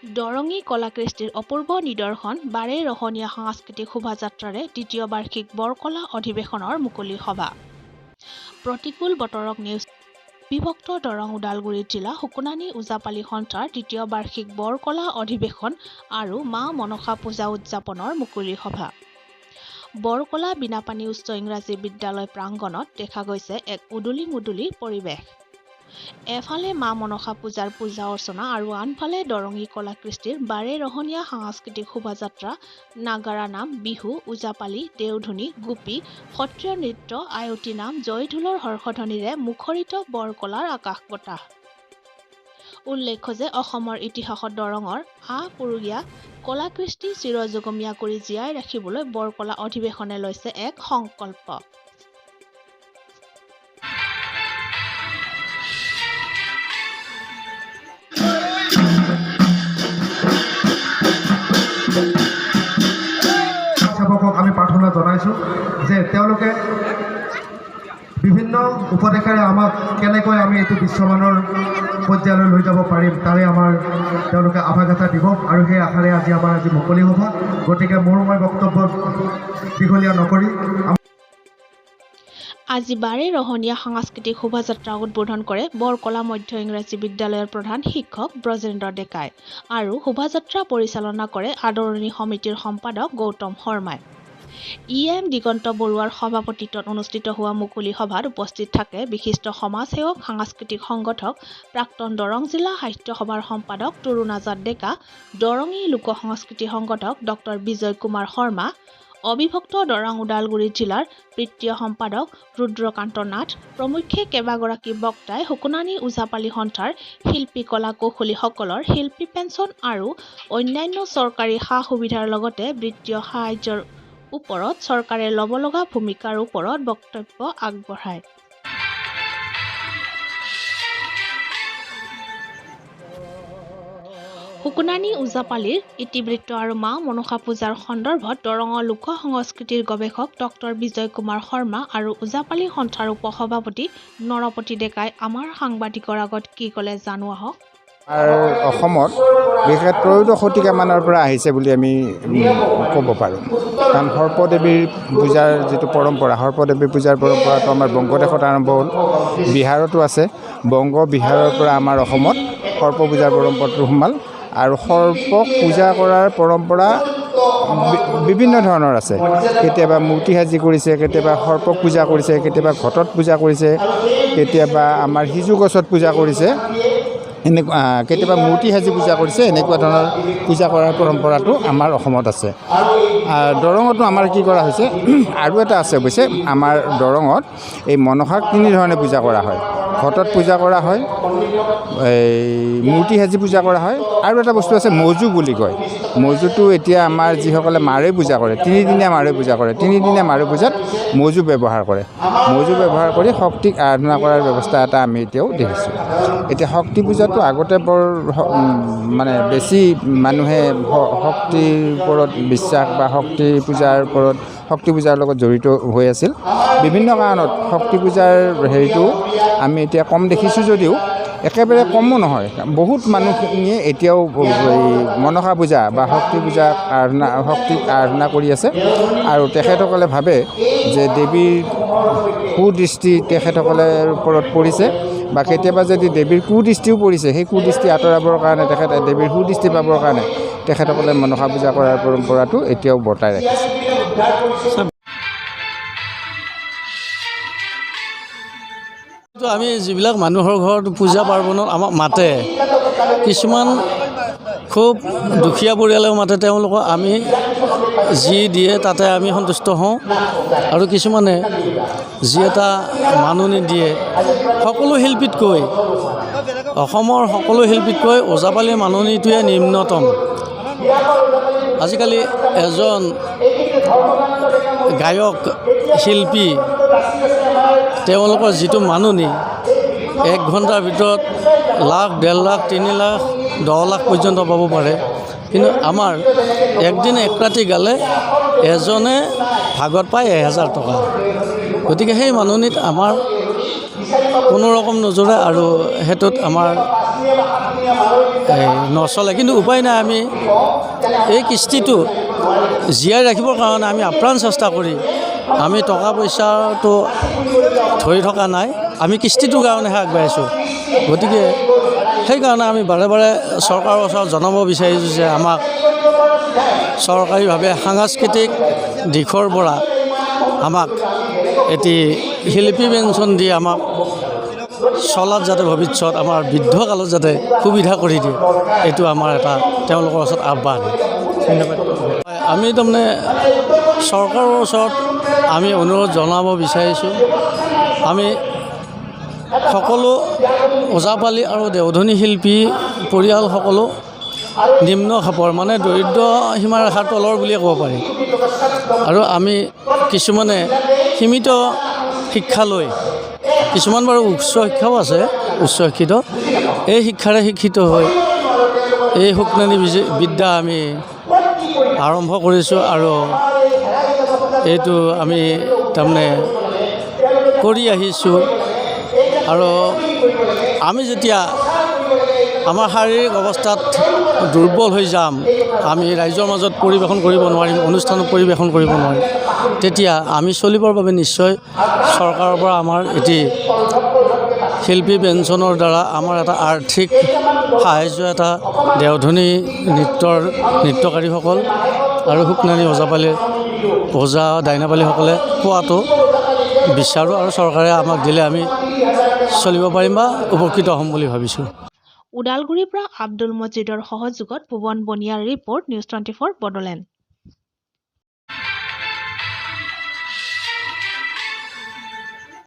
দৰঙী কলাকৃষ্টিৰ অপূৰ্ব নিদৰ্শন বাৰে ৰহণীয়া সাংস্কৃতিক শোভাযাত্ৰাৰে দ্বিতীয় বাৰ্ষিক বৰকলা অধিৱেশনৰ মুকলি সভা। প্ৰতিকূল বতৰক নেওচি বিভক্ত দৰং ওদালগুৰি জিলা সুকুনানী ওজাপালি সন্থাৰ দ্বিতীয় বাৰ্ষিক বৰকলা অধিৱেশন আৰু মা মনসা পূজা উদযাপনৰ মুকলি সভা। বৰকলা বিনাপানী উচ্চ ইংৰাজী বিদ্যালয় প্ৰাংগণত দেখা গৈছে এক উদুলি মুদুলি পৰিৱেশ। এফালে মা মনসা পূজাৰ পূজা অৰ্চনা আৰু আনফালে দৰঙী কলাকৃষ্টিৰ বাৰে ৰহণীয়া সাংস্কৃতিক শোভাযাত্ৰা, নাগাৰা নাম, বিহু, ওজাপালি, দেওধুনী, গোপী, সত্ৰীয় নৃত্য, আয়তী নাম, জয়ঢোলৰ হৰ্ষধ্বনিৰে মুখৰিত বৰকলাৰ আকাশ বতাহ। উল্লেখ্য যে অসমৰ ইতিহাসত দৰঙৰ আপুৰুগীয়া কলাকৃষ্টি চিৰযুগমীয়া কৰি জীয়াই ৰাখিবলৈ বৰকলা অধিৱেশনে লৈছে এক সংকল্প। আমি প্ৰাৰ্থনা জনাইছোঁ যে তেওঁলোকে বিভিন্ন উপদেশেৰে আমাক কেনেকৈ আমি এইটো বিশ্বমানৰ পৰ্যায়লৈ লৈ যাব পাৰিম তাৰে তেওঁলোকে আভাস দিব আৰু সেই আশাৰে আজি মুকলি সভা। গতিকে মই বক্তব্য দীঘলীয়া নকৰি আজি বাৰে ৰহণীয়া সাংস্কৃতিক শোভাযাত্ৰা উদ্বোধন কৰে বৰকলা মধ্য ইংৰাজী বিদ্যালয়ৰ প্ৰধান শিক্ষক ব্ৰজেন্দ্ৰ ডেকাই আৰু শোভাযাত্ৰা পৰিচালনা কৰে আদৰণি সমিতিৰ সম্পাদক গৌতম শৰ্মাই। এম দিগন্ত বৰুৱাৰ সভাপতিত্বত অনুষ্ঠিত হোৱা মুকলি সভাত উপস্থিত থাকে বিশিষ্ট সমাজসেৱক, সাংস্কৃতিক সংগঠক, প্ৰাক্তন দৰং জিলা সাহিত্য সভাৰ সম্পাদক তৰুণ আজাদ ডেকা, দৰঙী লোক সংস্কৃতি সংগঠক ডক্টৰ বিজয় কুমাৰ শৰ্মা, অবিভক্ত দৰং ওদালগুৰি জিলাৰ তৃতীয় সম্পাদক ৰুদ্ৰকান্ত নাথ প্ৰমুখ্যে কেইবাগৰাকী বক্তাই সুকুনানী ওজাপালি সন্থাৰ শিল্পী কলা কৌশলীসকলৰ শিল্পী পেঞ্চন আৰু অন্যান্য চৰকাৰী সা-সুবিধাৰ লগতে বিত্তীয় সাহায্যৰ ওপৰত চৰকাৰে ল'ব লগা ভূমিকাৰ ওপৰত বক্তব্য আগবঢ়ায়। সুকুনানী ওজাপালিৰ ইতিবৃত্ত আৰু মা মনসা পূজাৰ সন্দৰ্ভত দৰঙৰ লোক সংস্কৃতিৰ গৱেষক ডক্টৰ বিজয় কুমাৰ শৰ্মা আৰু ওজাপালি সন্থাৰ উপসভাপতি নৰপতি ডেকাই আমাৰ সাংবাদিকৰ আগত কি ক'লে জানো আহক। অসমত বিশেষ ত্ৰয়োদশ শতিকামানৰ পৰা আহিছে বুলি আমি ক'ব পাৰোঁ। কাৰণ সৰ্পদেৱীৰ পূজাৰ যিটো পৰম্পৰা, সৰ্পদেৱী পূজাৰ পৰম্পৰাটো আমাৰ বংগদেশত আৰম্ভ হ'ল, বিহাৰতো আছে। বংগ বিহাৰৰ পৰা আমাৰ অসমত সৰ্প পূজাৰ পৰম্পৰাটো সোমাল আৰু সৰ্পক পূজা কৰাৰ পৰম্পৰা বিভিন্ন ধৰণৰ আছে। কেতিয়াবা মূৰ্তি সাজি কৰিছে, কেতিয়াবা সৰ্পক পূজা কৰিছে, কেতিয়াবা ঘটত পূজা কৰিছে, কেতিয়াবা আমাৰ সিজু গছত পূজা কৰিছে, কেতিয়াবা মূৰ্তি সাজি পূজা কৰিছে। এনেকুৱা ধৰণৰ পূজা কৰাৰ পৰম্পৰাটো আমাৰ অসমত আছে। দৰঙতো আমাৰ কি কৰা হৈছে আৰু এটা আছে অৱশ্যে, আমাৰ দৰঙত এই মনসাক তিনিধৰণে পূজা কৰা হয়। ঘটত পূজা কৰা হয়, মূৰ্তি সাজি পূজা কৰা হয়, আৰু এটা বস্তু আছে মৌজু বুলি কয়। মৌজুটো এতিয়া আমাৰ যিসকলে মাৰৈ পূজা কৰে, তিনিদিনীয়া মাৰৈ পূজা কৰে, তিনিদিনীয়া মাৰৈ পূজাত মৌজু ব্যৱহাৰ কৰে। মৌজু ব্যৱহাৰ কৰি শক্তিক আৰাধনা কৰাৰ ব্যৱস্থা এটা আমি এতিয়াও দেখিছোঁ। এতিয়া শক্তি পূজাটো আগতে বৰ বেছি মানুহে শক্তিৰ ওপৰত বিশ্বাস বা শক্তি পূজাৰ লগত জড়িত হৈ আছিল। বিভিন্ন কাৰণত শক্তি পূজাৰ হেৰিটো আমি এতিয়া কম দেখিছোঁ যদিও একেবাৰে কমো নহয়। বহুত মানুহখিনিয়ে এতিয়াও মনসা পূজা বা শক্তিক আৰাধনা কৰি আছে আৰু তেখেতসকলে ভাবে যে দেৱীৰ কুদৃষ্টি তেখেতসকলৰ ওপৰত পৰিছে বা কেতিয়াবা যদি দেৱীৰ কুদৃষ্টিও পৰিছে, সেই কুদৃষ্টি আঁতৰাবৰ কাৰণে দেৱীৰ সুদৃষ্টি পাবৰ কাৰণে তেখেতসকলে মনসা পূজা কৰাৰ পৰম্পৰাটো এতিয়াও বৰ্তাই ৰাখিছে। আমি যিবিলাক মানুহৰ ঘৰত পূজা পাৰ্বণত আমাক মাতে, কিছুমান খুব দুখীয়া পৰিয়ালেও মাতে, তেওঁলোকক আমি যি দিয়ে তাতে আমি সন্তুষ্ট হওঁ। আৰু কিছুমানে যি এটা মাননি দিয়ে, সকলো শিল্পীতকৈ অসমৰ সকলো শিল্পীতকৈ ওজাপালিৰ মাননিটোৱে নিম্নতম। আজিকালি এজন গায়ক শিল্পী তেওঁলোকৰ যিটো মাননি, 1 ঘণ্টাৰ ভিতৰত লাখ, 1.5 লাখ, 3 লাখ, 10 লাখ পৰ্যন্ত পাব পাৰে। কিন্তু আমাৰ একদিন এক ৰাতি গালে এজনে ভাগত পায় 1000 টকা। গতিকে সেই মাননিত আমাৰ কোনো ৰকম নজৰে আৰু সেইটোত আমাৰ নচলে। কিন্তু উপায় নাই, আমি এই কৃষ্টিটো জীয়াই ৰাখিবৰ কাৰণে আমি আপ্ৰাণ চেষ্টা কৰি আমি টকা পইচাটো ধৰি থকা নাই, আমি কৃষ্টিটোৰ কাৰণেহে আগবাঢ়িছোঁ। গতিকে সেইকাৰণে আমি বাৰে বাৰে চৰকাৰৰ ওচৰত জনাব বিচাৰিছোঁ যে আমাক চৰকাৰীভাৱে সাংস্কৃতিক দিশৰ পৰা আমাক এটি শিল্পী পেঞ্চন দি আমাক চলাত যাতে ভৱিষ্যত আমাৰ বৃদ্ধকালত যাতে সুবিধা কৰি দিয়ে, এইটো আমাৰ এটা তেওঁলোকৰ ওচৰত আহ্বান। ধন্যবাদ। আমি তাৰমানে চৰকাৰৰ ওচৰত আমি অনুৰোধ জনাব বিচাৰিছোঁ, আমি সকলো ওজাপালি আৰু দেওধনী শিল্পী পৰিয়াল সকলো নিম্ন খাপৰ মানে দৰিদ্ৰ সীমাৰেখাৰ তলৰ বুলিয়ে ক'ব পাৰি। আৰু আমি কিছুমানে সীমিত শিক্ষা লৈ, কিছুমান বাৰু উচ্চ শিক্ষাও আছে, উচ্চ শিক্ষিত, এই শিক্ষাৰে শিক্ষিত হৈ এই সুকনানি বিদ্যা আমি আৰম্ভ কৰিছোঁ আৰু এইটো আমি তাৰমানে কৰি আহিছোঁ। আৰু আমি যেতিয়া আমাৰ শাৰীৰিক অৱস্থাত দুৰ্বল হৈ যাম, আমি ৰাইজৰ মাজত পৰিৱেশন কৰিব নোৱাৰিম, অনুষ্ঠানত পৰিৱেশন কৰিব নোৱাৰিম, তেতিয়া আমি চলিবৰ বাবে নিশ্চয় চৰকাৰৰ পৰা আমাৰ এটি শিল্পী পেঞ্চনৰ দ্বাৰা আমাৰ এটা আৰ্থিক সাহাৰ্য এটা দেওধনী নৃত্যকাৰীসকল আৰু সুকনানি ওজাপালি ওজা ডাইনাপালীসকলে পোৱাটো বিচাৰোঁ আৰু চৰকাৰে আমাক দিলে আমি চলিব পাৰিম বা উপকৃত হ'ম বুলি ভাবিছোঁ। ওদালগুৰিৰ পৰা আব্দুল মজিদৰ সহযোগত ভুৱন বনিয়াৰ ৰিপৰ্ট, নিউজ 24 বড়োলেণ্ড।